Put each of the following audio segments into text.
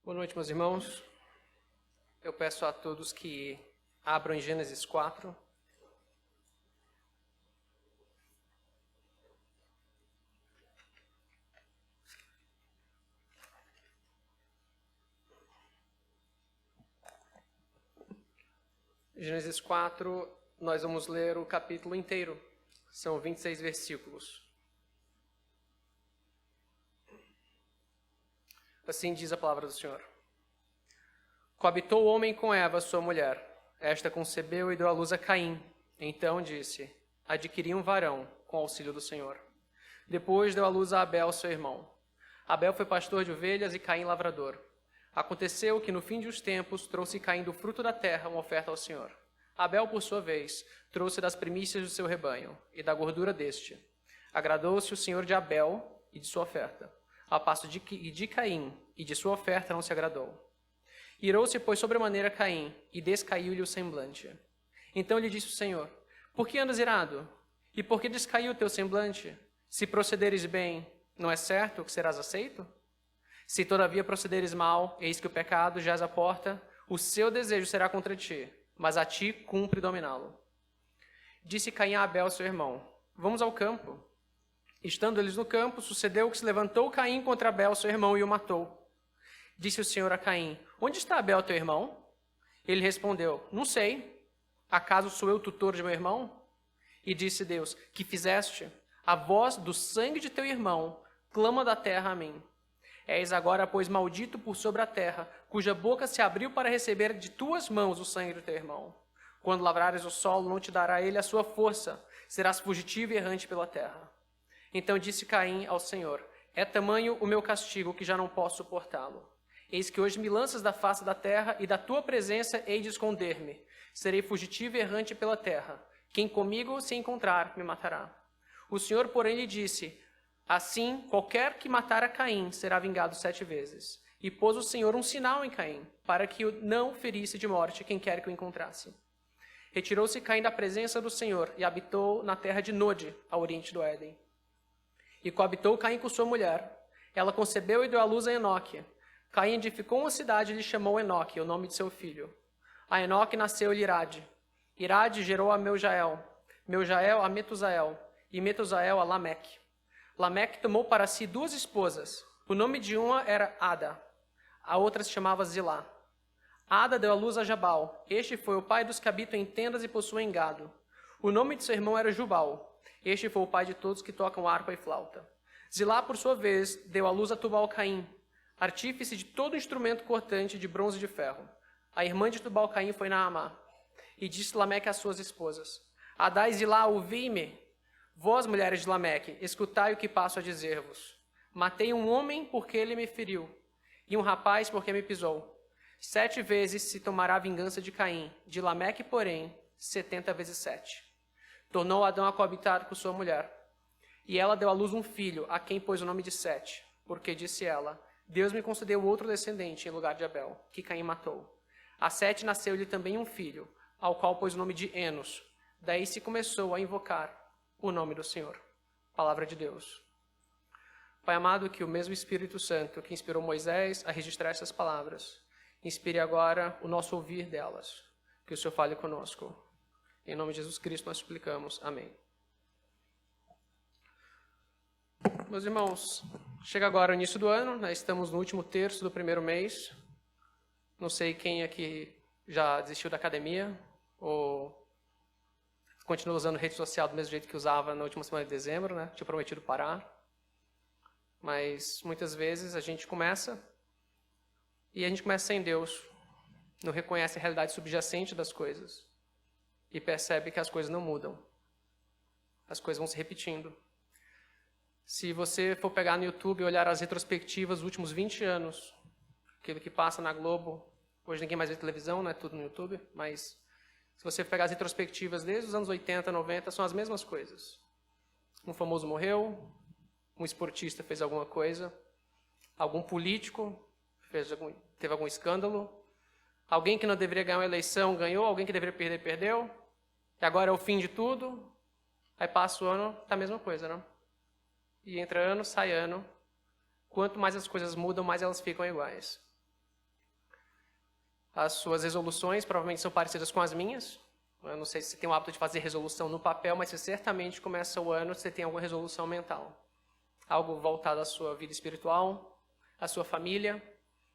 Boa noite, meus irmãos. Eu peço a todos que abram em Gênesis 4. Gênesis 4, nós vamos ler o capítulo inteiro. São 26 versículos. Assim diz a palavra do Senhor. Coabitou o homem com Eva, sua mulher. Esta concebeu e deu à luz a Caim. Então disse: adquiri um varão, com auxílio do Senhor. Depois deu à luz a Abel, seu irmão. Abel foi pastor de ovelhas e Caim lavrador. Aconteceu que no fim dos tempos trouxe Caim do fruto da terra uma oferta ao Senhor. Abel, por sua vez, trouxe das primícias do seu rebanho e da gordura deste. Agradou-se o Senhor de Abel e de sua oferta, ao passo de Caim e de sua oferta não se agradou. Irou-se, pois, sobremaneira Caim, e descaiu-lhe o semblante. Então lhe disse o Senhor: por que andas irado? E por que descaiu o teu semblante? Se procederes bem, não é certo que serás aceito? Se todavia procederes mal, eis que o pecado jaz à porta, o seu desejo será contra ti, mas a ti cumpre dominá-lo. Disse Caim a Abel, seu irmão: vamos ao campo. Estando eles no campo, sucedeu que se levantou Caim contra Abel, seu irmão, e o matou. Disse o Senhor a Caim: onde está Abel, teu irmão? Ele respondeu: não sei. Acaso sou eu tutor de meu irmão? E disse Deus: que fizeste? A voz do sangue de teu irmão clama da terra a mim. És agora, pois, maldito por sobre a terra, cuja boca se abriu para receber de tuas mãos o sangue do teu irmão. Quando lavrares o solo, não te dará ele a sua força, serás fugitivo e errante pela terra. Então disse Caim ao Senhor: é tamanho o meu castigo que já não posso suportá-lo. Eis que hoje me lanças da face da terra, e da tua presença hei de esconder-me. Serei fugitivo e errante pela terra. Quem comigo se encontrar, me matará. O Senhor, porém, lhe disse: assim, qualquer que matar a Caim será vingado 7 vezes. E pôs o Senhor um sinal em Caim, para que o não ferisse de morte quem quer que o encontrasse. Retirou-se Caim da presença do Senhor, e habitou na terra de Nod, ao oriente do Éden. E coabitou Caim com sua mulher. Ela concebeu e deu à luz a Enoque. Caim edificou uma cidade e lhe chamou Enoque, o nome de seu filho. A Enoque nasceu-lhe Irade. Irade gerou a Meujael, Meujael a Metusael, e Metusael a Lameque. Lameque tomou para si 2 esposas. O nome de uma era Ada, a outra se chamava Zilá. Ada deu à luz a Jabal. Este foi o pai dos que habitam em tendas e possuem gado. O nome de seu irmão era Jubal. Este foi o pai de todos que tocam harpa e flauta. Zilá, por sua vez, deu à luz a Tubal-Caim, artífice de todo instrumento cortante de bronze e de ferro. A irmã de Tubal-Caim foi Naamá. E disse Lameque às suas esposas: Adá e Zilá, ouvi-me. Vós, mulheres de Lameque, escutai o que passo a dizer-vos. Matei um homem porque ele me feriu, e um rapaz porque me pisou. 7 vezes se tomará a vingança de Caim, de Lameque, porém, 70 vezes 7. Tornou Adão a coabitar com sua mulher. E ela deu à luz um filho, a quem pôs o nome de Sete, porque disse ela: Deus me concedeu outro descendente em lugar de Abel, que Caim matou. A Sete nasceu-lhe também um filho, ao qual pôs o nome de Enos. Daí se começou a invocar o nome do Senhor. Palavra de Deus. Pai amado, que o mesmo Espírito Santo que inspirou Moisés a registrar essas palavras, inspire agora o nosso ouvir delas. Que o Senhor fale conosco. Em nome de Jesus Cristo nós suplicamos. Amém. Meus irmãos, chega agora o início do ano, nós estamos no último terço do primeiro mês. Não sei quem aqui já desistiu da academia ou continua usando rede social do mesmo jeito que usava na última semana de dezembro, né? Tinha prometido parar. Mas muitas vezes a gente começa sem Deus, não reconhece a realidade subjacente das coisas e percebe que as coisas não mudam. As coisas vão se repetindo. Se você for pegar no YouTube e olhar as retrospectivas dos últimos 20 anos, aquilo que passa na Globo, hoje ninguém mais vê televisão, não é tudo no YouTube, mas se você pegar as retrospectivas desde os anos 80, 90, são as mesmas coisas. Um famoso morreu, um esportista fez alguma coisa, algum político teve algum escândalo, alguém que não deveria ganhar uma eleição ganhou, alguém que deveria perder, perdeu, e agora é o fim de tudo, aí passa o ano, tá a mesma coisa, não? E entra ano, sai ano. Quanto mais as coisas mudam, mais elas ficam iguais. As suas resoluções provavelmente são parecidas com as minhas. Eu não sei se você tem o hábito de fazer resolução no papel, mas você certamente começa o ano, você tem alguma resolução mental. Algo voltado à sua vida espiritual, à sua família,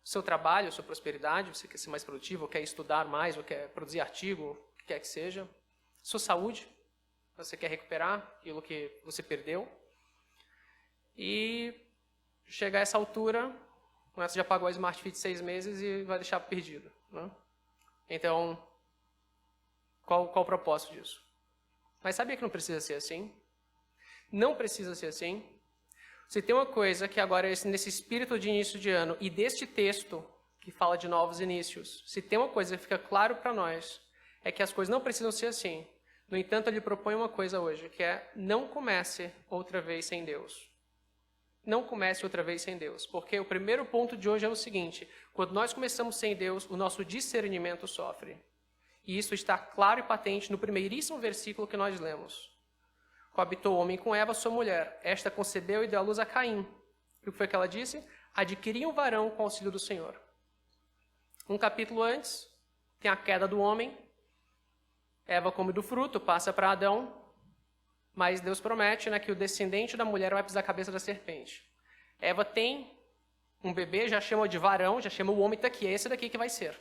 seu trabalho, sua prosperidade, você quer ser mais produtivo, ou quer estudar mais, ou quer produzir artigo, o que quer que seja. Sua saúde, você quer recuperar aquilo que você perdeu. E chegar a essa altura, você já pagou a Smart Fit 6 meses e vai deixar perdido. Né? Então, qual o propósito disso? Mas sabia que não precisa ser assim? Não precisa ser assim. Se tem uma coisa que agora, nesse espírito de início de ano, e deste texto que fala de novos inícios, se tem uma coisa que fica claro para nós, é que as coisas não precisam ser assim. No entanto, ele propõe uma coisa hoje, que é não comece outra vez sem Deus. Não comece outra vez sem Deus, porque o primeiro ponto de hoje é o seguinte: quando nós começamos sem Deus, o nosso discernimento sofre. E isso está claro e patente no primeiríssimo versículo que nós lemos. Coabitou o homem com Eva, sua mulher. Esta concebeu e deu à luz a Caim. E o que foi que ela disse? Adquiri um varão com o auxílio do Senhor. Um capítulo antes, tem a queda do homem. Eva come do fruto, passa para Adão. Mas Deus promete, né, que o descendente da mulher vai pisar a cabeça da serpente. Eva tem um bebê, já chama de varão, já chama o homem daqui. É esse daqui que vai ser.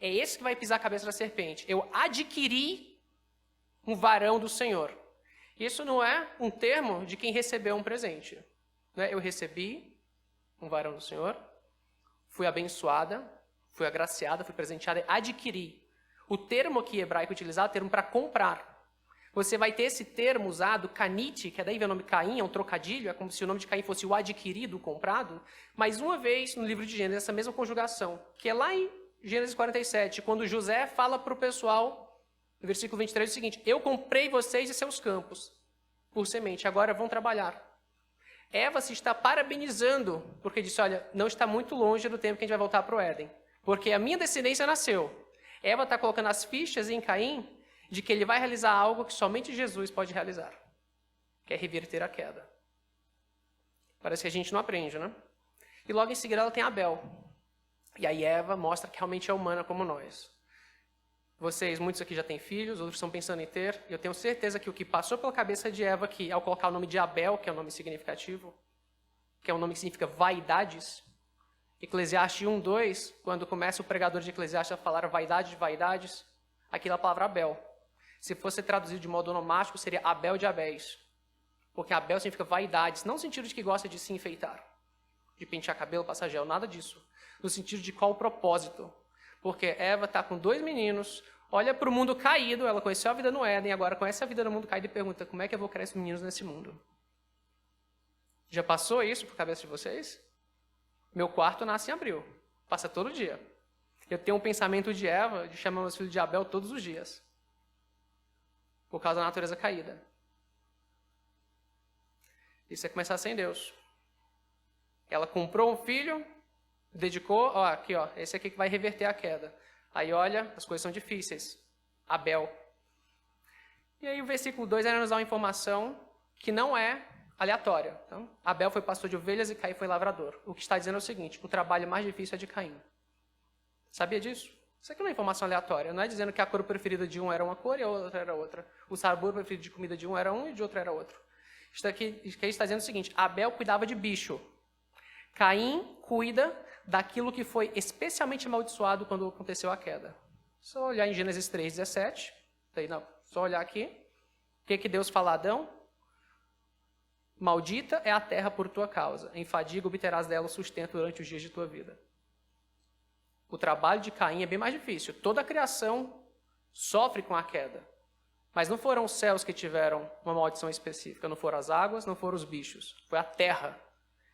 É esse que vai pisar a cabeça da serpente. Eu adquiri um varão do Senhor. Isso não é um termo de quem recebeu um presente. Eu recebi um varão do Senhor, fui abençoada, fui agraciada, fui presenteada, adquiri. O termo aqui hebraico utilizado é o termo para comprar. Você vai ter esse termo usado, kanite, que daí vem o nome Caim, é um trocadilho, é como se o nome de Caim fosse o adquirido, o comprado, mas uma vez no livro de Gênesis, essa mesma conjugação, que é lá em Gênesis 47, quando José fala para o pessoal, no versículo 23, o seguinte: eu comprei vocês e seus campos por semente, agora vão trabalhar. Eva se está parabenizando, porque disse, olha, não está muito longe do tempo que a gente vai voltar para o Éden, porque a minha descendência nasceu. Eva está colocando as fichas em Caim, de que ele vai realizar algo que somente Jesus pode realizar, que é reverter a queda. Parece que a gente não aprende, né? E logo em seguida ela tem Abel. E aí Eva mostra que realmente é humana como nós. Vocês, muitos aqui já têm filhos, outros estão pensando em ter, e eu tenho certeza que o que passou pela cabeça de Eva aqui, ao colocar o nome de Abel, que é um nome significativo, que é um nome que significa vaidades, Eclesiastes 1:2, quando começa o pregador de Eclesiastes a falar vaidade de vaidades, aquilo é a palavra Abel. Se fosse traduzido de modo onomástico, seria Abel de Abéis. Porque Abel significa vaidades, não no sentido de que gosta de se enfeitar, de pentear cabelo, passar gel, nada disso. No sentido de qual o propósito. Porque Eva está com 2 meninos, olha para o mundo caído, ela conheceu a vida no Éden, agora conhece a vida no mundo caído e pergunta, como é que eu vou criar esses meninos nesse mundo? Já passou isso por cabeça de vocês? Meu quarto nasce em abril, passa todo dia. Eu tenho um pensamento de Eva, de chamar meus filhos de Abel todos os dias. Por causa da natureza caída. Isso é começar sem Deus. Ela comprou um filho, dedicou, aqui, esse aqui que vai reverter a queda. Aí olha, as coisas são difíceis. Abel. E aí o versículo 2 era nos dar uma informação que não é aleatória. Então, Abel foi pastor de ovelhas e Caim foi lavrador. O que está dizendo é o seguinte, o trabalho mais difícil é de Caim. Sabia disso? Isso aqui não é informação aleatória, não é dizendo que a cor preferida de um era uma cor e a outra era outra. O sabor preferido de comida de um era um e de outro era outro. Isso aqui está dizendo o seguinte, Abel cuidava de bicho. Caim cuida daquilo que foi especialmente amaldiçoado quando aconteceu a queda. Só olhar em Gênesis 3:17, só olhar aqui. O que Deus fala a Adão? Maldita é a terra por tua causa, em fadiga obterás dela o sustento durante os dias de tua vida. O trabalho de Caim é bem mais difícil. Toda a criação sofre com a queda. Mas não foram os céus que tiveram uma maldição específica, não foram as águas, não foram os bichos, foi a terra.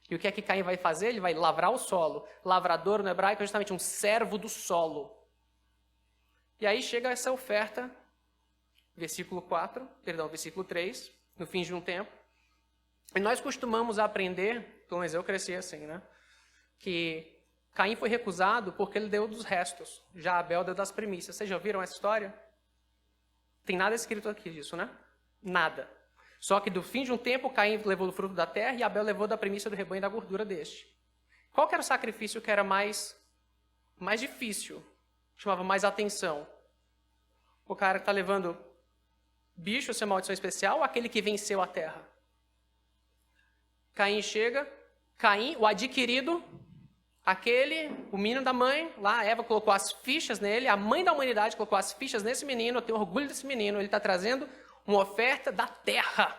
E o que é que Caim vai fazer? Ele vai lavrar o solo. Lavrador no hebraico é justamente um servo do solo. E aí chega essa oferta, versículo 3, no fim de um tempo. E nós costumamos aprender, pelo menos eu cresci assim, né? Que Caim foi recusado porque ele deu dos restos. Já Abel deu das primícias. Vocês já ouviram essa história? Tem nada escrito aqui disso, né? Nada. Só que do fim de um tempo, Caim levou do fruto da terra e Abel levou da primícia do rebanho e da gordura deste. Qual que era o sacrifício que era mais difícil? chamava mais atenção? O cara que está levando bicho, sua maldição especial, ou aquele que venceu a terra? Caim chega, Caim, o adquirido, o menino da mãe, lá Eva colocou as fichas nele, a mãe da humanidade colocou as fichas nesse menino, eu tenho orgulho desse menino, ele está trazendo uma oferta da terra.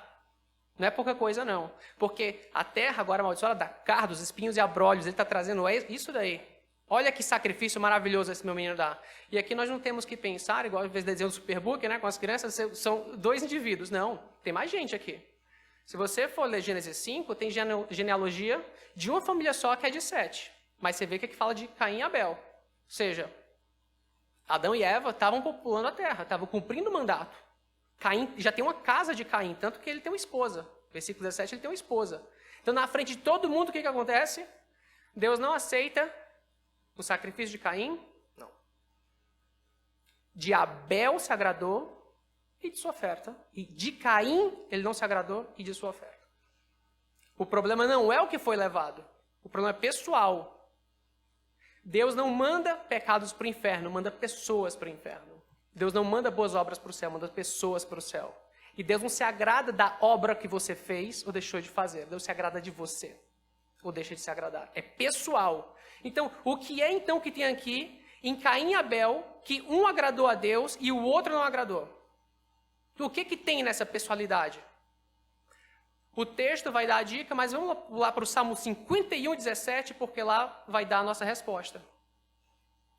Não é pouca coisa, não. Porque a terra agora amaldiçoada dá cardos, espinhos e abrolhos, ele está trazendo isso daí. Olha que sacrifício maravilhoso esse meu menino dá. E aqui nós não temos que pensar, igual às vezes desenho do Superbook, né, com as crianças, são 2 indivíduos. Não, tem mais gente aqui. Se você for ler Gênesis 5, tem genealogia de uma família só que é de 7. Mas você vê que aqui fala de Caim e Abel. Ou seja, Adão e Eva estavam populando a terra, estavam cumprindo o mandato. Caim já tem uma casa de Caim, tanto que ele tem uma esposa. Versículo 17, ele tem uma esposa. Então, na frente de todo mundo, o que acontece? Deus não aceita o sacrifício de Caim? Não. De Abel se agradou e de sua oferta. E de Caim, ele não se agradou e de sua oferta. O problema não é o que foi levado. O problema é pessoal. Deus não manda pecados para o inferno, manda pessoas para o inferno. Deus não manda boas obras para o céu, manda pessoas para o céu. E Deus não se agrada da obra que você fez ou deixou de fazer. Deus se agrada de você ou deixa de se agradar. É pessoal. Então, o que é então que tem aqui em Caim e Abel, que um agradou a Deus e o outro não agradou? O que tem nessa pessoalidade? O texto vai dar a dica, mas vamos lá para o Salmo 51, 17, porque lá vai dar a nossa resposta.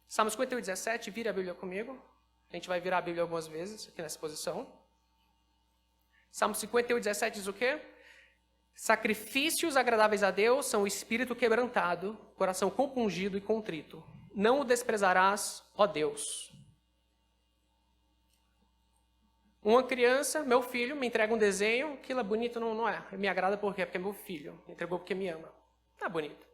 Salmo 51, 17, vira a Bíblia comigo. A gente vai virar a Bíblia algumas vezes aqui nessa posição. Salmo 51, 17 diz o quê? Sacrifícios agradáveis a Deus são o espírito quebrantado, coração compungido e contrito. Não o desprezarás, ó Deus. Uma criança, meu filho, me entrega um desenho, aquilo é bonito, não é. Me agrada por quê? Porque é meu filho. Me entregou porque me ama. Tá bonito.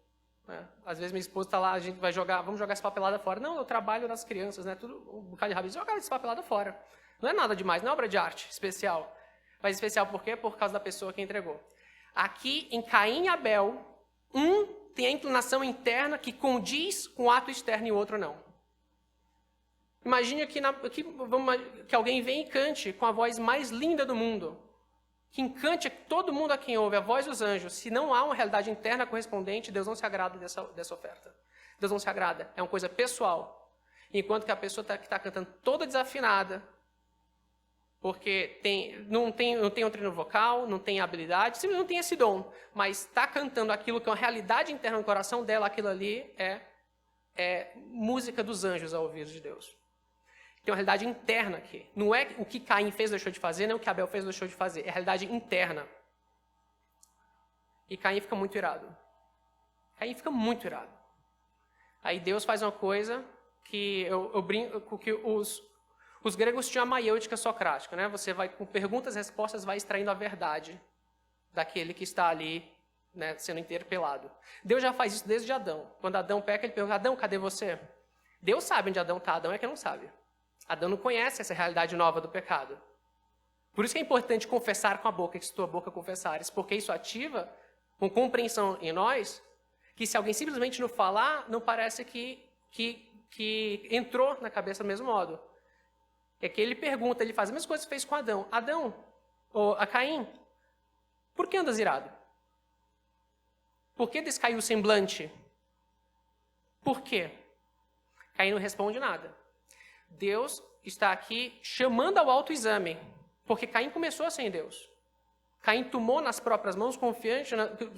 Né? Às vezes minha esposa está lá, a gente vai jogar, vamos jogar essa papelada fora. Não, eu trabalho nas crianças, né? Tudo um bocado de raiva. Jogar essa papelada fora. Não é nada demais, não é obra de arte especial. Mas especial por quê? Por causa da pessoa que entregou. Aqui, em Caim e Abel, um tem a inclinação interna que condiz com o ato externo e o outro não. Imagine que alguém vem e cante com a voz mais linda do mundo. Que encante todo mundo a quem ouve, a voz dos anjos. Se não há uma realidade interna correspondente, Deus não se agrada dessa oferta. Deus não se agrada. É uma coisa pessoal. Enquanto que a pessoa que está cantando toda desafinada, porque não tem um treino vocal, não tem habilidade, simplesmente não tem esse dom, mas está cantando aquilo que é uma realidade interna no coração dela, aquilo ali é música dos anjos ao ouvido de Deus. Tem uma realidade interna aqui. Não é o que Caim fez ou deixou de fazer, nem o que Abel fez ou deixou de fazer. É a realidade interna. E Caim fica muito irado. Caim fica muito irado. Aí Deus faz uma coisa que eu brinco que os gregos tinham a maiêutica socrática, né? Você vai, com perguntas e respostas, vai extraindo a verdade daquele que está ali, né, sendo interpelado. Deus já faz isso desde Adão. Quando Adão peca, ele pergunta, Adão, cadê você? Deus sabe onde Adão está, Adão é que não sabe. Adão não conhece essa realidade nova do pecado. Por isso que é importante confessar com a boca, que se tua boca confessares, porque isso ativa uma compreensão em nós, que se alguém simplesmente não falar, não parece que entrou na cabeça do mesmo modo. É que ele pergunta, ele faz as mesmas coisas que fez com Adão. Adão, ou a Caim, por que andas irado? Por que descaiu o semblante? Por quê? Caim não responde nada. Deus está aqui chamando ao autoexame, porque Caim começou sem Deus. Caim tomou nas próprias mãos, confiante,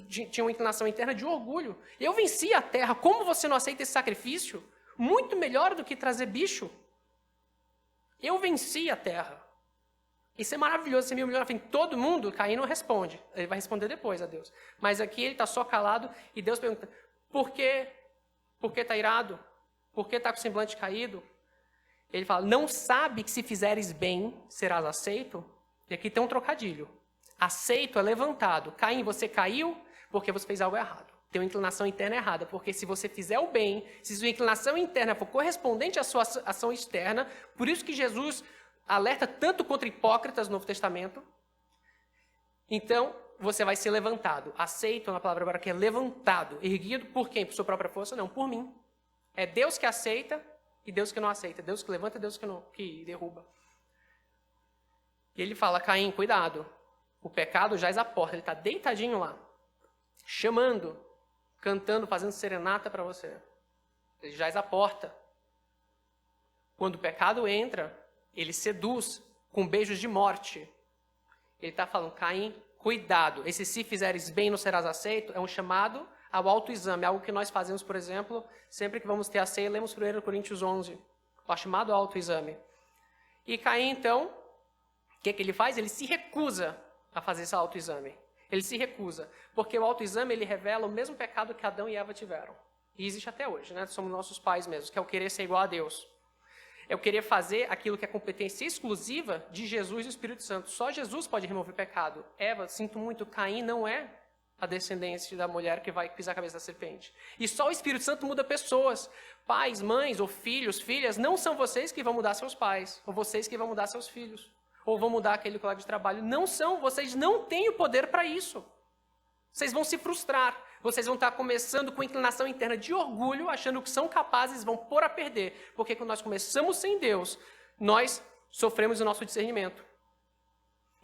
tinha uma inclinação interna de orgulho. Eu venci a terra, como você não aceita esse sacrifício? Muito melhor do que trazer bicho. Eu venci a terra. Isso é maravilhoso, você me humilhou na frente de todo mundo. Caim não responde, ele vai responder depois a Deus. Mas aqui ele está só calado e Deus pergunta, por quê? Por que está irado? Por que está com o semblante caído? Ele fala, não sabe que se fizeres bem, serás aceito? E aqui tem um trocadilho. Aceito é levantado. Caim, você caiu porque você fez algo errado. Tem uma inclinação interna errada, porque se você fizer o bem, se sua inclinação interna for correspondente à sua ação externa, por isso que Jesus alerta tanto contra hipócritas no Novo Testamento, então você vai ser levantado. Aceito, na palavra agora que é levantado, erguido por quem? Por sua própria força? Não, por mim. É Deus que aceita e Deus que não aceita. Deus que levanta, Deus que derruba. E ele fala, Caim, cuidado. O pecado jaz à porta. Ele está deitadinho lá, chamando, cantando, fazendo serenata para você. Ele jaz à porta. Quando o pecado entra, ele seduz com beijos de morte. Ele está falando, Caim, cuidado. Esse se fizeres bem não serás aceito é um chamado ao autoexame. Algo que nós fazemos, por exemplo, sempre que vamos ter a ceia, lemos 1 Coríntios 11. O chamado ao autoexame. E Caim, então, o que ele faz? Ele se recusa a fazer esse autoexame. Ele se recusa. Porque o autoexame, ele revela o mesmo pecado que Adão e Eva tiveram. E existe até hoje, né? Somos nossos pais mesmos, que é o querer ser igual a Deus. É o querer fazer aquilo que é competência exclusiva de Jesus e do Espírito Santo. Só Jesus pode remover pecado. Eva, sinto muito, Caim não é a descendência da mulher que vai pisar a cabeça da serpente. E só o Espírito Santo muda pessoas. Pais, mães ou filhos, filhas, não são vocês que vão mudar seus pais, ou vocês que vão mudar seus filhos, ou vão mudar aquele colega de trabalho. Não são, vocês não têm o poder para isso. Vocês vão se frustrar. Vocês vão estar começando com inclinação interna de orgulho, achando que são capazes, vão pôr a perder. Porque quando nós começamos sem Deus, nós sofremos o nosso discernimento.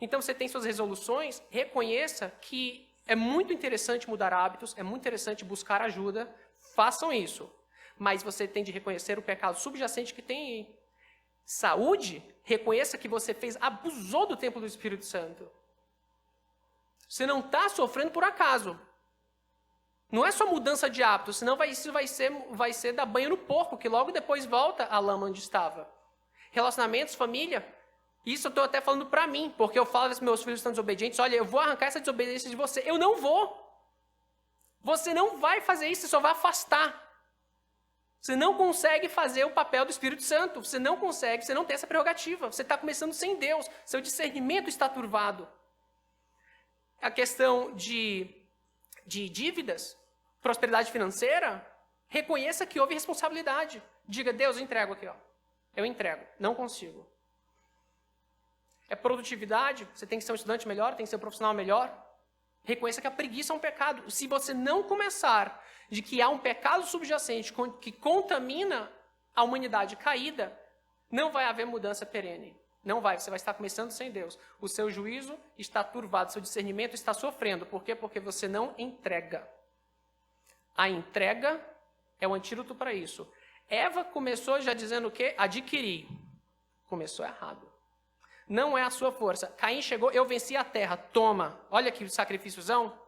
Então você tem suas resoluções, reconheça que é muito interessante mudar hábitos, é muito interessante buscar ajuda, façam isso. Mas você tem de reconhecer o pecado subjacente que tem aí. Saúde, reconheça que você abusou do templo do Espírito Santo. Você não está sofrendo por acaso. Não é só mudança de hábito, senão isso vai ser dar banho no porco, que logo depois volta à lama onde estava. Relacionamentos, família, isso eu estou até falando para mim, porque eu falo que meus filhos estão desobedientes, olha, eu vou arrancar essa desobediência de você. Eu não vou. Você não vai fazer isso, você só vai afastar. Você não consegue fazer o papel do Espírito Santo, você não consegue, você não tem essa prerrogativa, você está começando sem Deus, seu discernimento está turvado. A questão de dívidas, prosperidade financeira, reconheça que houve responsabilidade. Diga, Deus, eu entrego aqui, ó. Eu entrego, não consigo. É produtividade, você tem que ser um estudante melhor, tem que ser um profissional melhor. Reconheça que a preguiça é um pecado. Se você não começar de que há um pecado subjacente que contamina a humanidade caída, não vai haver mudança perene. Não vai, você vai estar começando sem Deus. O seu juízo está turvado, seu discernimento está sofrendo. Por quê? Porque você não entrega. A entrega é o antídoto para isso. Eva começou já dizendo o quê? Adquirir. Começou errado. Não é a sua força. Caim chegou, eu venci a terra, toma. Olha que sacrifíciozão.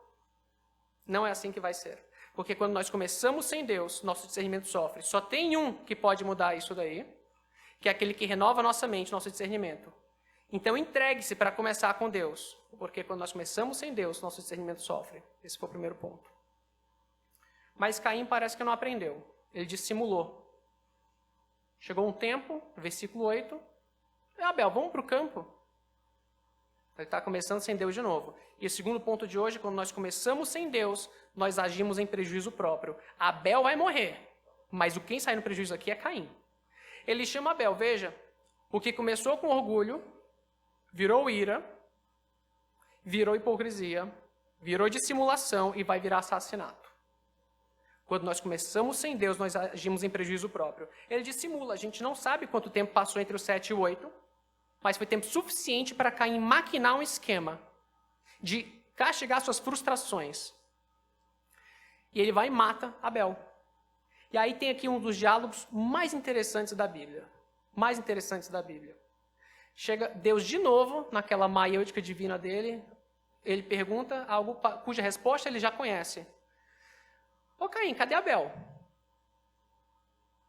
Não é assim que vai ser. Porque quando nós começamos sem Deus, nosso discernimento sofre. Só tem um que pode mudar isso daí, que é aquele que renova nossa mente, nosso discernimento. Então entregue-se para começar com Deus. Porque quando nós começamos sem Deus, nosso discernimento sofre. Esse foi o primeiro ponto. Mas Caim parece que não aprendeu. Ele dissimulou. Chegou um tempo, versículo 8, Abel, vamos para o campo. Ele está começando sem Deus de novo. E o segundo ponto de hoje, quando nós começamos sem Deus, nós agimos em prejuízo próprio. Abel vai morrer, mas quem sai no prejuízo aqui é Caim. Ele chama Abel, veja, o que começou com orgulho, virou ira, virou hipocrisia, virou dissimulação e vai virar assassinato. Quando nós começamos sem Deus, nós agimos em prejuízo próprio. Ele dissimula, a gente não sabe quanto tempo passou entre o 7 e o 8, mas foi tempo suficiente para Caim maquinar um esquema de castigar suas frustrações. E ele vai e mata Abel. E aí tem aqui um dos diálogos mais interessantes da Bíblia. Mais interessantes da Bíblia. Chega Deus de novo, naquela maiêutica divina dele, ele pergunta algo cuja resposta ele já conhece. Ô Caim, cadê Abel?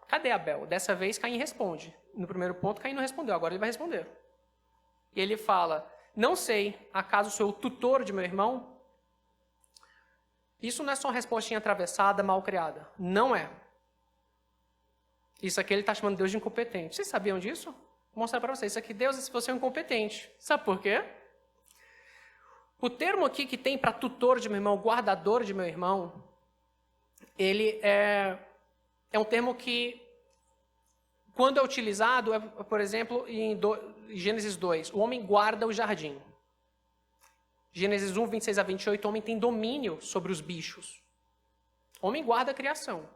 Cadê Abel? Dessa vez Caim responde. No primeiro ponto, Caim não respondeu, agora ele vai responder. E ele fala, não sei, acaso sou o tutor de meu irmão? Isso não é só uma respostinha atravessada, mal criada. Não é. Isso aqui ele está chamando Deus de incompetente. Vocês sabiam disso? Vou mostrar para vocês. Isso aqui, Deus, se você é um incompetente. Sabe por quê? O termo aqui que tem para tutor de meu irmão, guardador de meu irmão, ele é um termo que, quando é utilizado, por exemplo, em Gênesis 2, o homem guarda o jardim. Gênesis 1, 26 a 28, o homem tem domínio sobre os bichos. O homem guarda a criação.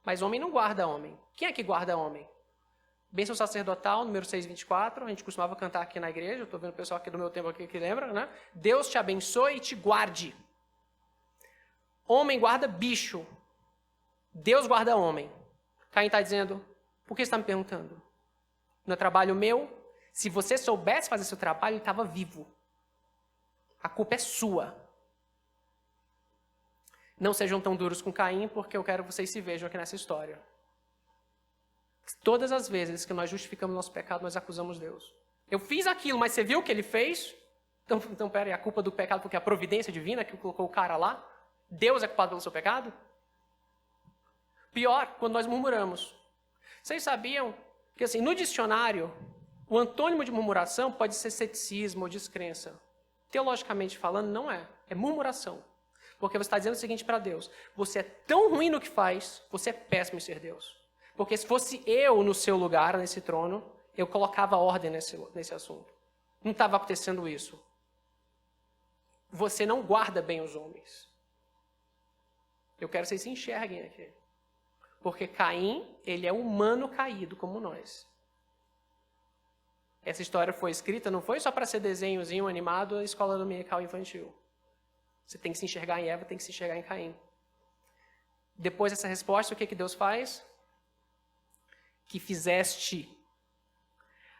Mas homem não guarda homem. Quem é que guarda homem? Bênção sacerdotal, número 624, a gente costumava cantar aqui na igreja, eu estou vendo o pessoal aqui do meu tempo aqui que lembra, né? Deus te abençoe e te guarde. Homem guarda bicho. Deus guarda homem. Caim está dizendo, por que você está me perguntando? Não é trabalho meu? Se você soubesse fazer seu trabalho, ele estava vivo. A culpa é sua. Não sejam tão duros com Caim, porque eu quero que vocês se vejam aqui nessa história. Todas as vezes que nós justificamos nosso pecado, nós acusamos Deus. Eu fiz aquilo, mas você viu o que ele fez? Então peraí, a culpa do pecado porque a providência divina que colocou o cara lá? Deus é culpado pelo seu pecado? Pior, quando nós murmuramos. Vocês sabiam que assim, no dicionário, o antônimo de murmuração pode ser ceticismo ou descrença. Teologicamente falando, não é. É murmuração. Porque você está dizendo o seguinte para Deus: você é tão ruim no que faz, você é péssimo em ser Deus. Porque se fosse eu no seu lugar, nesse trono, eu colocava ordem nesse assunto. Não estava acontecendo isso. Você não guarda bem os homens. Eu quero que vocês se enxerguem aqui. Porque Caim, ele é humano caído como nós. Essa história foi escrita, não foi só para ser desenhozinho animado da escola dominical infantil. Você tem que se enxergar em Eva, tem que se enxergar em Caim. Depois dessa resposta, o que Deus faz? Que fizeste.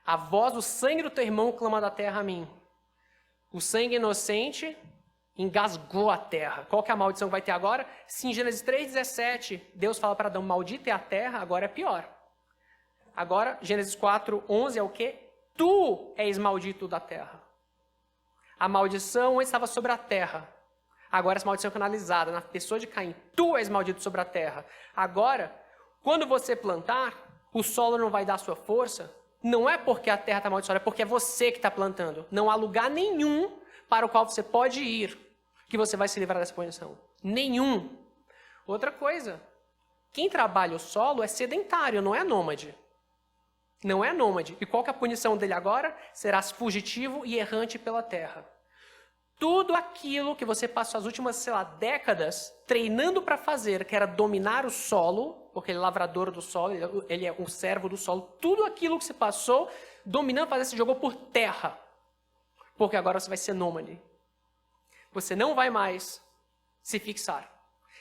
A voz do sangue do teu irmão clama da terra a mim. O sangue inocente engasgou a terra. Qual que é a maldição que vai ter agora? Se em Gênesis 3,17, Deus fala para Adão, maldita é a terra, agora é pior. Agora, Gênesis 4,11 é o quê? Tu és maldito da terra. A maldição estava sobre a terra. Agora essa maldição é canalizada na pessoa de Caim. Tu és maldito sobre a terra. Agora, quando você plantar, o solo não vai dar sua força. Não é porque a terra está amaldiçoada, é porque é você que está plantando. Não há lugar nenhum para o qual você pode ir que você vai se livrar dessa punição. Nenhum. Outra coisa, quem trabalha o solo é sedentário, não é nômade. Não é nômade. E qual que é a punição dele agora? Serás fugitivo e errante pela terra. Tudo aquilo que você passou as últimas, décadas treinando para fazer, que era dominar o solo, porque ele é lavrador do solo, ele é um servo do solo, tudo aquilo que você passou dominando, fazer, se jogou por terra. Porque agora você vai ser nômade. Você não vai mais se fixar.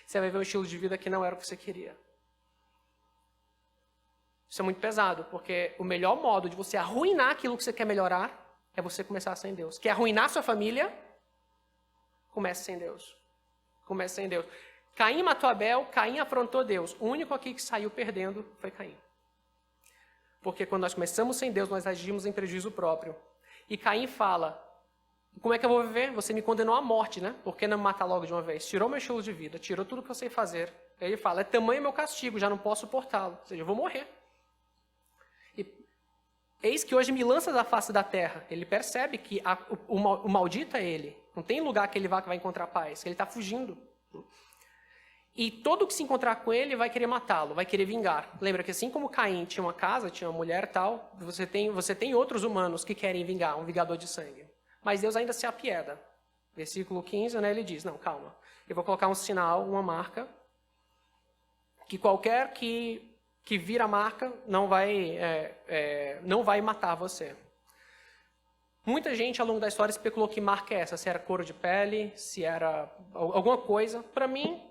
Você vai ver um estilo de vida que não era o que você queria. Isso é muito pesado, porque o melhor modo de você arruinar aquilo que você quer melhorar é você começar sem Deus. Quer arruinar sua família? Comece sem Deus. Comece sem Deus. Caim matou Abel, Caim afrontou Deus. O único aqui que saiu perdendo foi Caim. Porque quando nós começamos sem Deus, nós agimos em prejuízo próprio. E Caim fala, como é que eu vou viver? Você me condenou à morte, né? Por que não me matar logo de uma vez? Tirou meu estilo de vida, tirou tudo que eu sei fazer. Aí ele fala, é tamanho meu castigo, já não posso suportá-lo. Ou seja, eu vou morrer. E eis que hoje me lança da face da terra. Ele percebe que o maldito é ele. Não tem lugar que ele vai encontrar paz. Ele está fugindo. E todo que se encontrar com ele vai querer matá-lo, vai querer vingar. Lembra que assim como Caim tinha uma casa, tinha uma mulher e tal, você tem outros humanos que querem vingar, um vingador de sangue. Mas Deus ainda se apieda. Versículo 15, né, ele diz, não, calma. Eu vou colocar um sinal, uma marca, que qualquer que vira a marca não vai matar você. Muita gente, ao longo da história, especulou que marca é essa, se era couro de pele, se era alguma coisa. Para mim,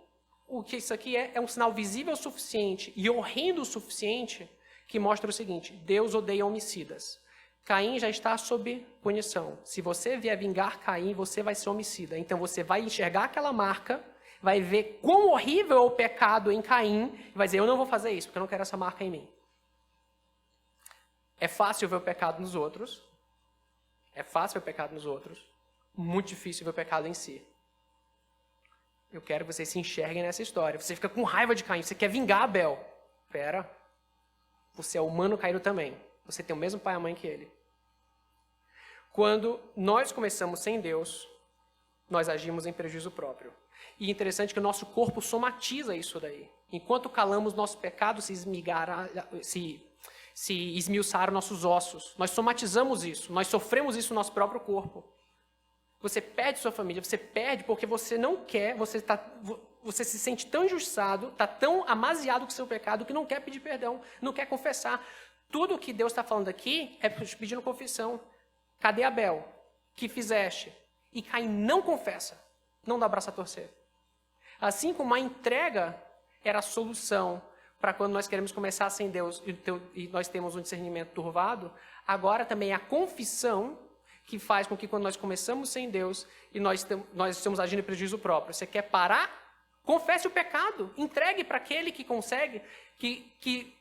o que isso aqui é um sinal visível o suficiente e horrendo o suficiente que mostra o seguinte, Deus odeia homicidas. Caim já está sob punição. Se você vier vingar Caim, você vai ser homicida. Então você vai enxergar aquela marca, vai ver quão horrível é o pecado em Caim e vai dizer, eu não vou fazer isso, porque eu não quero essa marca em mim. É fácil ver o pecado nos outros. É fácil ver o pecado nos outros. Muito difícil ver o pecado em si. Eu quero que vocês se enxerguem nessa história. Você fica com raiva de Caim, você quer vingar Abel. Pera, você é humano caído também. Você tem o mesmo pai e mãe que ele. Quando nós começamos sem Deus, nós agimos em prejuízo próprio. E é interessante que o nosso corpo somatiza isso daí. Enquanto calamos, nosso pecado se esmiuçaram nossos ossos. Nós somatizamos isso, nós sofremos isso no nosso próprio corpo. Você perde sua família, você perde porque você não quer, você você se sente tão injustiçado, está tão amaziado com o seu pecado, que não quer pedir perdão, não quer confessar. Tudo o que Deus está falando aqui é pedindo confissão. Cadê Abel? Que fizeste? E Caim não confessa, não dá braço a torcer. Assim como a entrega era a solução para quando nós queremos começar sem Deus e nós temos um discernimento turvado, agora também é a confissão que faz com que quando nós começamos sem Deus e nós estamos agindo em prejuízo próprio. Você quer parar? Confesse o pecado, entregue para aquele que consegue,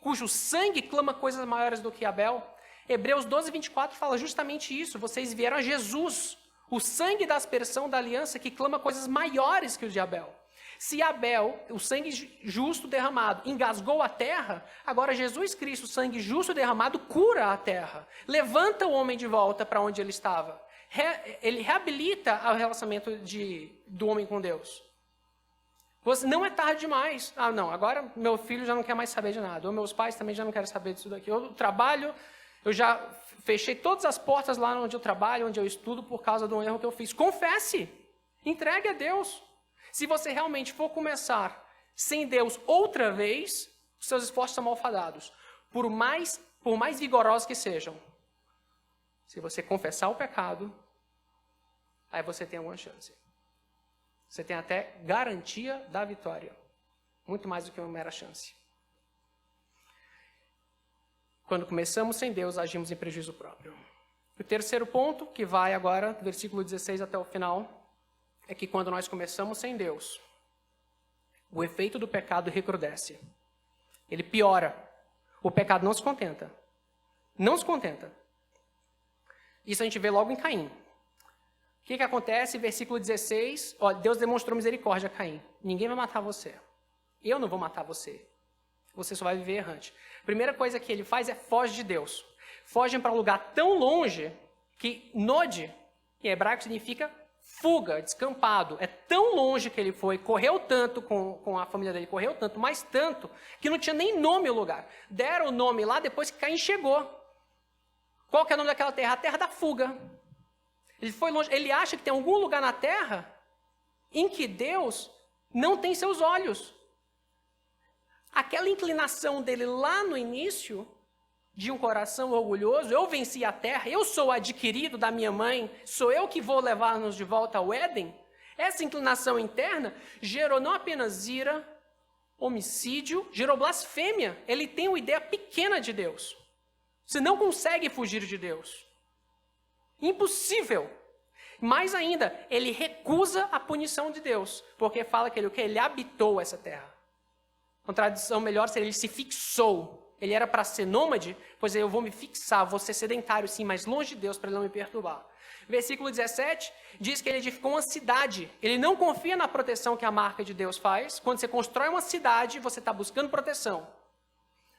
cujo sangue clama coisas maiores do que Abel. Hebreus 12, 24 fala justamente isso. Vocês vieram a Jesus, o sangue da aspersão da aliança que clama coisas maiores que o de Abel. Se Abel, o sangue justo derramado, engasgou a terra, agora Jesus Cristo, o sangue justo derramado, cura a terra. Levanta o homem de volta para onde ele estava. Ele reabilita o relacionamento do homem com Deus. Não é tarde demais. Ah, não, agora meu filho já não quer mais saber de nada. Ou meus pais também já não querem saber disso daqui. Eu trabalho, eu já fechei todas as portas lá onde eu trabalho, onde eu estudo, por causa de um erro que eu fiz. Confesse. Entregue a Deus. Se você realmente for começar sem Deus outra vez, os seus esforços são malfadados. Por mais vigorosos que sejam. Se você confessar o pecado, aí você tem alguma chance. Você tem até garantia da vitória. Muito mais do que uma mera chance. Quando começamos sem Deus, agimos em prejuízo próprio. O terceiro ponto, que vai agora, do versículo 16 até o final, é que quando nós começamos sem Deus, o efeito do pecado recrudesce. Ele piora. O pecado não se contenta. Não se contenta. Isso a gente vê logo em Caim. O que acontece? Versículo 16, Deus demonstrou misericórdia a Caim. Ninguém vai matar você. Eu não vou matar você. Você só vai viver errante. A primeira coisa que ele faz é foge de Deus. Fogem para um lugar tão longe que Nod, em hebraico, significa fuga, descampado. É tão longe que ele foi, correu tanto com a família dele, correu tanto, mais tanto, que não tinha nem nome o lugar. Deram o nome lá depois que Caim chegou. Qual que é o nome daquela terra? A terra da fuga. Ele foi longe. Ele acha que tem algum lugar na terra em que Deus não tem seus olhos. Aquela inclinação dele lá no início, de um coração orgulhoso, eu venci a terra, eu sou adquirido da minha mãe, sou eu que vou levar-nos de volta ao Éden. Essa inclinação interna gerou não apenas ira, homicídio, gerou blasfêmia. Ele tem uma ideia pequena de Deus. Você não consegue fugir de Deus. Impossível. Mais ainda, ele recusa a punição de Deus, porque fala que ele habitou essa terra. Uma tradução melhor seria ele se fixou. Ele era para ser nômade, pois eu vou me fixar, vou ser sedentário sim, mas longe de Deus para ele não me perturbar. Versículo 17 diz que ele edificou uma cidade. Ele não confia na proteção que a marca de Deus faz. Quando você constrói uma cidade, você está buscando proteção.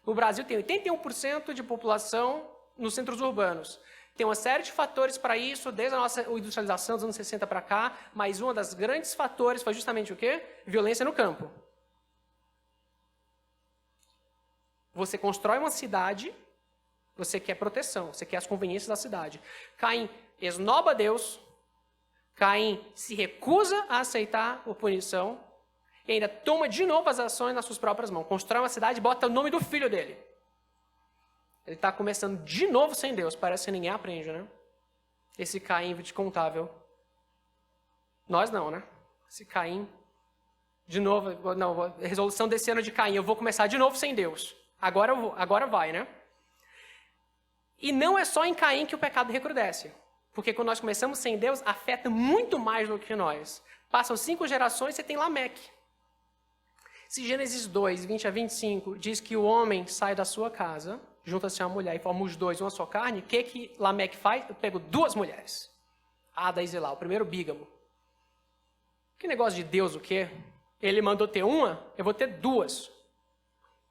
O Brasil tem 81% de população nos centros urbanos. Tem uma série de fatores para isso, desde a nossa industrialização dos anos 60 para cá, mas um dos grandes fatores foi justamente o quê? Violência no campo. Você constrói uma cidade, você quer proteção, você quer as conveniências da cidade. Caim esnoba Deus, Caim se recusa a aceitar a punição e ainda toma de novo as ações nas suas próprias mãos. Constrói uma cidade e bota o nome do filho dele. Ele está começando de novo sem Deus. Parece que ninguém aprende, né? Esse Caim descontável. Nós não, né? Esse Caim, de novo, não, resolução desse ano de Caim, eu vou começar de novo sem Deus. Agora vai, né? E não é só em Caim que o pecado recrudesce. Porque quando nós começamos sem Deus, afeta muito mais do que nós. Passam 5 gerações e você tem Lameque. Se Gênesis 2, 20 a 25, diz que o homem sai da sua casa, junta-se a uma mulher e forma os dois uma só carne, o que Lameque faz? Eu pego 2 mulheres. Ada e Zilá, o primeiro bígamo. Que negócio de Deus o quê? Ele mandou ter uma, eu vou ter 2.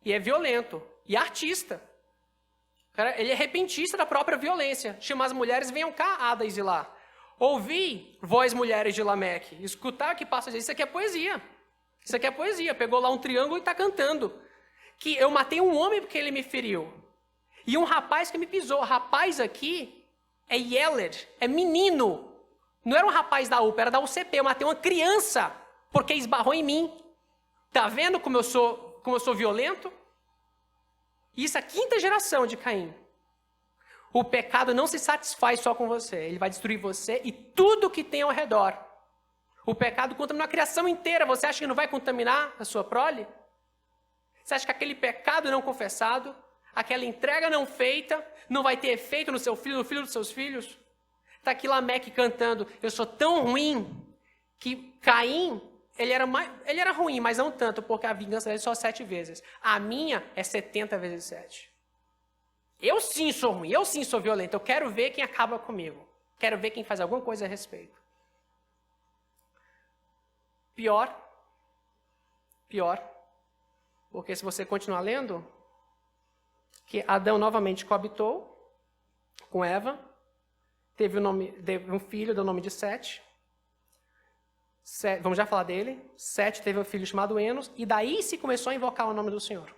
E é violento. E artista. Ele é repentista da própria violência. Chama as mulheres, venham cá, Ada e Zilá. Ouvi, vós mulheres de Lameque. Escutar que passa disso. Isso aqui é poesia. Isso aqui é poesia. Pegou lá um triângulo e está cantando. Que eu matei um homem porque ele me feriu. E um rapaz que me pisou. Rapaz aqui é Yeled, é menino. Não era um rapaz da UPA, era da UCP. Eu matei uma criança porque esbarrou em mim. Tá vendo como eu sou violento? Isso é a 5ª geração de Caim. O pecado não se satisfaz só com você. Ele vai destruir você e tudo que tem ao redor. O pecado contamina a criação inteira. Você acha que não vai contaminar a sua prole? Você acha que aquele pecado não confessado, aquela entrega não feita, não vai ter efeito no seu filho, no filho dos seus filhos? Está aqui Lameque cantando, eu sou tão ruim, que Caim, ele era ruim, mas não tanto, porque a vingança dele é só 7 vezes. A minha é 70 vezes 7. Eu sim sou ruim, eu sim sou violento, eu quero ver quem acaba comigo. Quero ver quem faz alguma coisa a respeito. Pior, porque se você continuar lendo, que Adão novamente coabitou com Eva, teve um filho, deu o nome de Sete. Vamos já falar dele. Sete teve um filho chamado Enos, e daí se começou a invocar o nome do Senhor.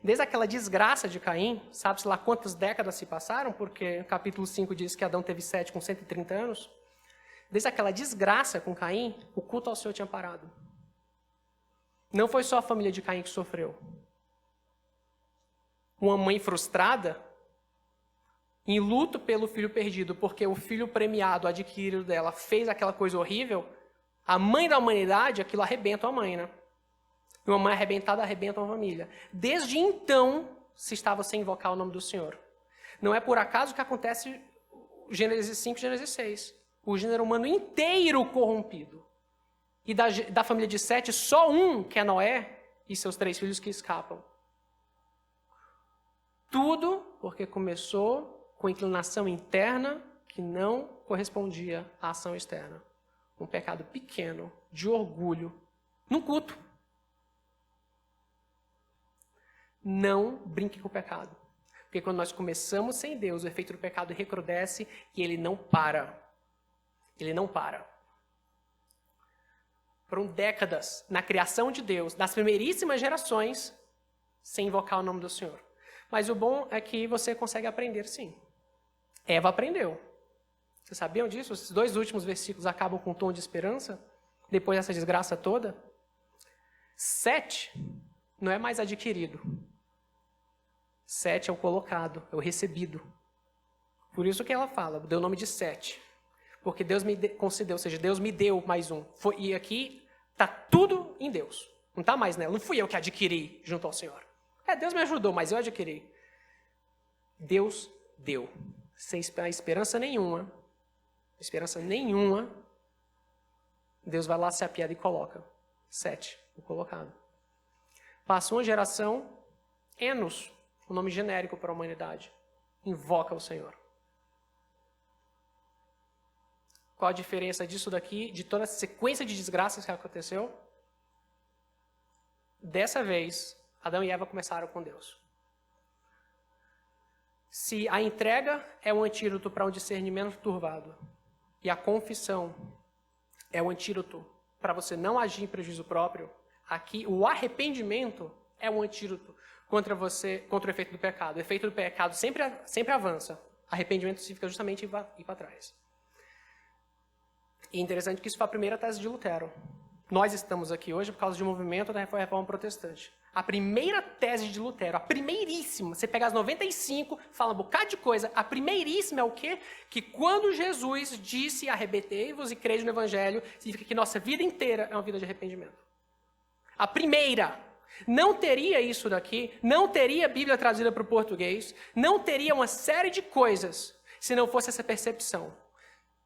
Desde aquela desgraça de Caim, sabe-se lá quantas décadas se passaram, porque o capítulo 5 diz que Adão teve Sete com 130 anos. Desde aquela desgraça com Caim, o culto ao Senhor tinha parado. Não foi só a família de Caim que sofreu. Uma mãe frustrada, em luto pelo filho perdido, porque o filho premiado, adquirido dela, fez aquela coisa horrível, a mãe da humanidade, aquilo arrebenta a mãe, né? E uma mãe arrebentada arrebenta uma família. Desde então, se estava sem invocar o nome do Senhor. Não é por acaso que acontece Gênesis 5 e Gênesis 6. O gênero humano inteiro corrompido. E da família de Sete, só um, que é Noé, e seus 3 filhos que escapam. Tudo porque começou com inclinação interna que não correspondia à ação externa. Um pecado pequeno, de orgulho, num culto. Não brinque com o pecado. Porque quando nós começamos sem Deus, o efeito do pecado recrudesce e ele não para. Ele não para. Foram décadas na criação de Deus, nas primeiríssimas gerações, sem invocar o nome do Senhor. Mas o bom é que você consegue aprender, sim. Eva aprendeu. Vocês sabiam disso? Esses 2 últimos versículos acabam com um tom de esperança, depois dessa desgraça toda. Sete não é mais adquirido. Sete é o colocado, é o recebido. Por isso que ela fala, deu o nome de Sete. Porque Deus me concedeu, ou seja, Deus me deu mais um. E aqui está tudo em Deus. Não está mais nela. Não fui eu que adquiri junto ao Senhor. Deus me ajudou, mas eu adquiri. Deus deu. Sem esperança nenhuma. Deus vai lá, se apieda e coloca. Sete, o colocado. Passa uma geração, Enos, o nome genérico para a humanidade. Invoca o Senhor. Qual a diferença disso daqui, de toda a sequência de desgraças que aconteceu? Dessa vez, Adão e Eva começaram com Deus. Se a entrega é um antídoto para um discernimento turvado, e a confissão é o antídoto para você não agir em prejuízo próprio, aqui o arrependimento é um antídoto contra o efeito do pecado. O efeito do pecado sempre avança. Arrependimento significa justamente ir para trás. E é interessante que isso foi a primeira tese de Lutero. Nós estamos aqui hoje por causa de um movimento da Reforma Protestante. A primeira tese de Lutero, a primeiríssima, você pega as 95, fala um bocado de coisa, a primeiríssima é o quê? Que quando Jesus disse arrependei-vos e crede no Evangelho, significa que nossa vida inteira é uma vida de arrependimento. A primeira. Não teria isso daqui, não teria Bíblia traduzida para o português, não teria uma série de coisas se não fosse essa percepção.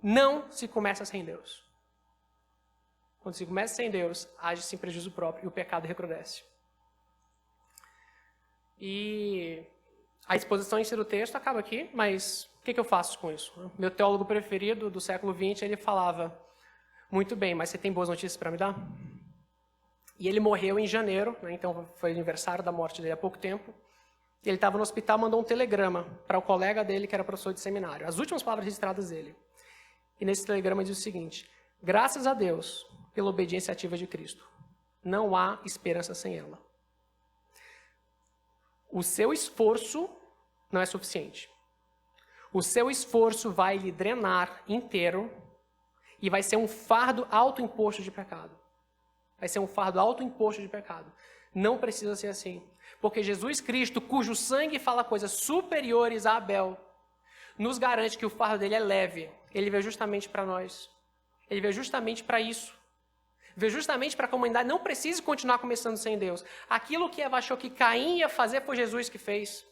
Não se começa sem Deus. Quando se começa sem Deus, age-se em prejuízo próprio e o pecado recrudesce. E a exposição em si do texto acaba aqui, mas o que eu faço com isso? Meu teólogo preferido do século XX, ele falava, muito bem, mas você tem boas notícias para me dar? E ele morreu em janeiro, né, então foi aniversário da morte dele há pouco tempo. Ele estava no hospital, mandou um telegrama para o colega dele, que era professor de seminário. As últimas palavras registradas dele. E nesse telegrama diz o seguinte, graças a Deus pela obediência ativa de Cristo. Não há esperança sem ela. O seu esforço não é suficiente. O seu esforço vai lhe drenar inteiro e vai ser um fardo autoimposto de pecado. Vai ser um fardo autoimposto de pecado. Não precisa ser assim. Porque Jesus Cristo, cujo sangue fala coisas superiores a Abel, nos garante que o fardo dele é leve. Ele veio justamente para nós. Ele veio justamente para isso. Veio justamente para a comunidade não precise continuar começando sem Deus. Aquilo que Eva achou que Caim ia fazer foi Jesus que fez.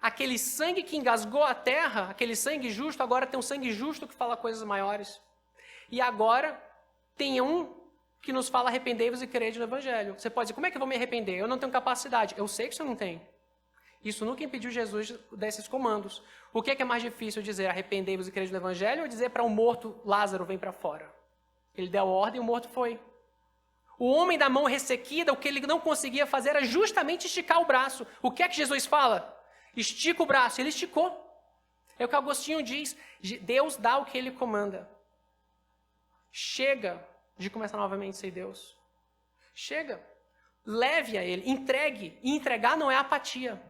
Aquele sangue que engasgou a terra, aquele sangue justo, agora tem um sangue justo que fala coisas maiores. E agora tem um que nos fala arrependei-vos e crede no Evangelho. Você pode dizer, como é que eu vou me arrepender? Eu não tenho capacidade. Eu sei que você não tem. Isso nunca impediu Jesus desses comandos. O que é mais difícil dizer arrependei-vos e crede no Evangelho ou dizer para um morto, Lázaro, vem para fora? Ele deu a ordem e o morto foi. O homem da mão ressequida, o que ele não conseguia fazer era justamente esticar o braço. O que é que Jesus fala? Estica o braço. Ele esticou. É o que Agostinho diz. Deus dá o que ele comanda. Chega de começar novamente sem Deus. Chega. Leve a ele. Entregue. E entregar não é apatia.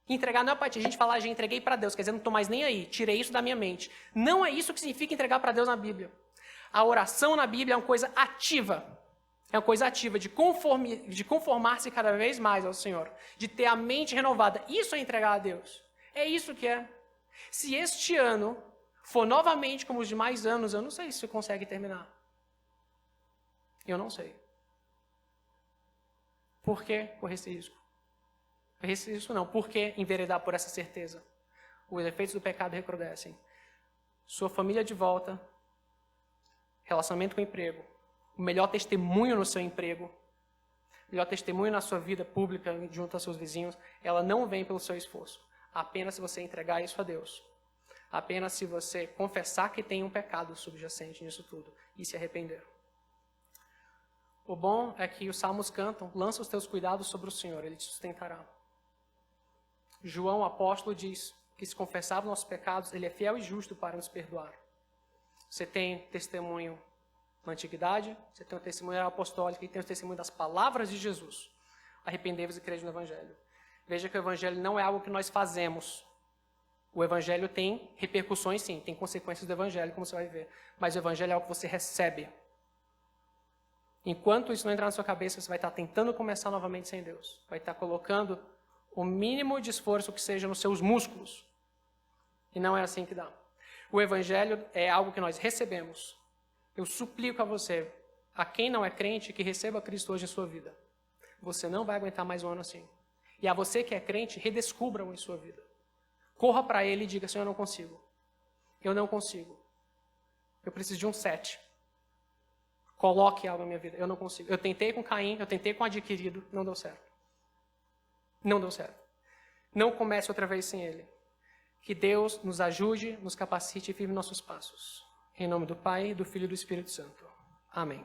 Entregar não é apatia. A gente fala, já entreguei para Deus. Quer dizer, não estou mais nem aí. Tirei isso da minha mente. Não é isso que significa entregar para Deus na Bíblia. A oração na Bíblia é uma coisa ativa. É uma coisa ativa de conformar-se cada vez mais ao Senhor. De ter a mente renovada. Isso é entregar a Deus. É isso que é. Se este ano for novamente como os demais anos, eu não sei se você consegue terminar. Eu não sei. Por que correr esse risco? Correr esse risco não. Por que enveredar por essa certeza? Os efeitos do pecado recrudescem. Sua família de volta. Relacionamento com o emprego. O melhor testemunho no seu emprego. O melhor testemunho na sua vida pública junto aos seus vizinhos. Ela não vem pelo seu esforço. Apenas se você entregar isso a Deus. Apenas se você confessar que tem um pecado subjacente nisso tudo. E se arrepender. O bom é que os salmos cantam, lança os teus cuidados sobre o Senhor, Ele te sustentará. João, o apóstolo, diz que se confessar os nossos pecados, Ele é fiel e justo para nos perdoar. Você tem testemunho na antiguidade, você tem o testemunho apostólico e tem o testemunho das palavras de Jesus. Arrependei-vos e crede no Evangelho. Veja que o Evangelho não é algo que nós fazemos. O Evangelho tem repercussões, sim, tem consequências do Evangelho, como você vai ver. Mas o Evangelho é algo que você recebe. Enquanto isso não entrar na sua cabeça, você vai estar tentando começar novamente sem Deus. Vai estar colocando o mínimo de esforço que seja nos seus músculos. E não é assim que dá. O Evangelho é algo que nós recebemos. Eu suplico a você, a quem não é crente, que receba Cristo hoje em sua vida. Você não vai aguentar mais um ano assim. E a você que é crente, redescubra-o em sua vida. Corra para Ele e diga, Senhor, eu não consigo. Eu não consigo. Eu preciso de um 7. Coloque algo na minha vida. Eu não consigo. Eu tentei com Caim, eu tentei com o adquirido, não deu certo. Não deu certo. Não comece outra vez sem Ele. Que Deus nos ajude, nos capacite e firme nossos passos. Em nome do Pai, do Filho e do Espírito Santo. Amém.